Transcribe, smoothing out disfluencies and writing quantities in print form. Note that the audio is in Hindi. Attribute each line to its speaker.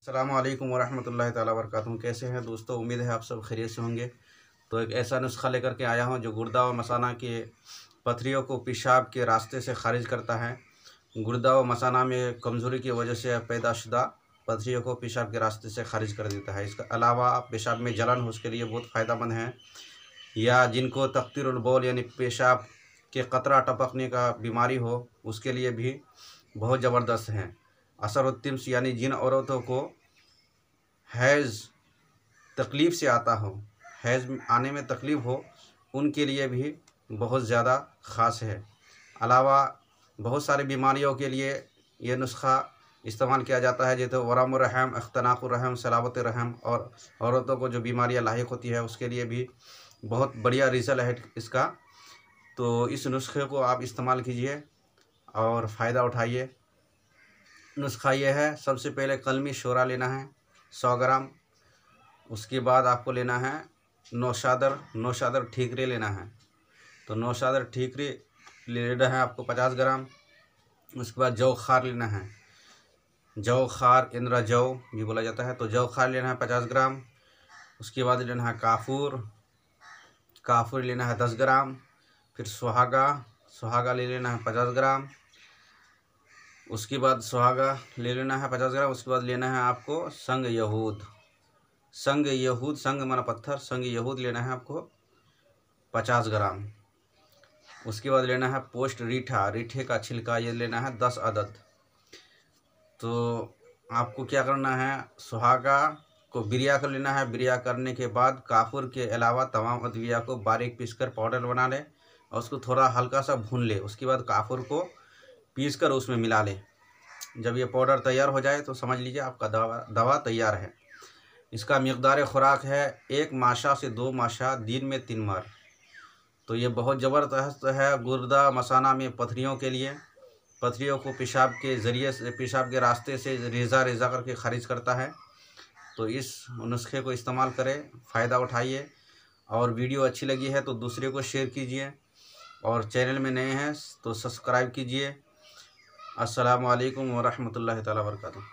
Speaker 1: अस्सलामुअलैकुम वरहमतुल्लाहि ताला वबरकातुहू। कैसे हैं दोस्तों, उम्मीद है आप सब खैरियत से होंगे। तो एक ऐसा नुस्खा लेकर के आया हूं जो गुर्दा व मसाना के पथरियों को पेशाब के रास्ते से खारिज करता है। गुर्दा व मसाना में कमज़ोरी की वजह से पैदाशुदा पथरियों को पेशाब के रास्ते से खारिज कर देता है। इसके अलावा पेशाब में जलन हो उसके लिए बहुत फ़ायदेमंद है। या जिनको तख्तीरुल बौल यानी पेशाब के कतरा टपकने का बीमारी हो उसके लिए भी बहुत ज़बरदस्त है। असरुत्तिम्स यानी जिन औरतों को हैज़ तकलीफ़ से आता हो, हैज़ आने में तकलीफ़ हो, उनके लिए भी बहुत ज़्यादा ख़ास है। अलावा बहुत सारी बीमारियों के लिए ये नुस्खा इस्तेमाल किया जाता है, जैसे वरम रहम, अख्तनाक़ुर रहम, सलावत रहम, और औरतों को जो बीमारियां लाहिक होती है उसके लिए भी बहुत बढ़िया रिज़ल्ट है इसका। तो इस नुस्खे को आप इस्तेमाल कीजिए और फ़ायदा उठाइए। नुस्खा ये है, सबसे पहले कलमी शोरा लेना है 100 ग्राम। उसके बाद आपको लेना है नौशादर ठीकरे लेना है। तो नौशादर ठीकरे लेना है आपको 50 ग्राम। उसके बाद जौ खार लेना है, जौ खार इंद्रा जौ भी बोला जाता है, तो जौ खार लेना है 50 ग्राम। उसके बाद लेना है काफूर लेना है 10 ग्राम। फिर सुहागा ले लेना है 50 ग्राम। उसके बाद सुहागा ले लेना है 50 ग्राम। उसके बाद लेना है आपको संग यहूद, संग माना पत्थर, संग यहूद लेना है आपको 50 ग्राम। उसके बाद लेना है पोस्ट रीठे का छिलका, ये लेना है 10 अदद। तो आपको क्या करना है, सुहागा को बिरिया कर लेना है। बिरिया करने के बाद काफूर के अलावा तमाम अद्विया को बारीक पीसकर पाउडर बना ले और उसको थोड़ा हल्का सा भून ले। उसके बाद काफूर को पीसकर उसमें मिला लें। जब ये पाउडर तैयार हो जाए तो समझ लीजिए आपका दवा तैयार है। इसका मिक़दार खुराक है 1 माशा से 2 माशा, दिन में 3 बार। तो ये बहुत ज़बरदस्त है गुर्दा मसाना में पथरियों के लिए। पथरियों को पेशाब के ज़रिए से, पेशाब के रास्ते से रेज़ा करके ख़ारिज करता है। तो इस नुस्खे को इस्तेमाल करें, फ़ायदा उठाइए। और वीडियो अच्छी लगी है तो दूसरे को शेयर कीजिए, और चैनल में नए हैं तो सब्सक्राइब कीजिए। अस्सलामु अलैकुम वरहमतुल्लाहि ताला वबरकातुहू।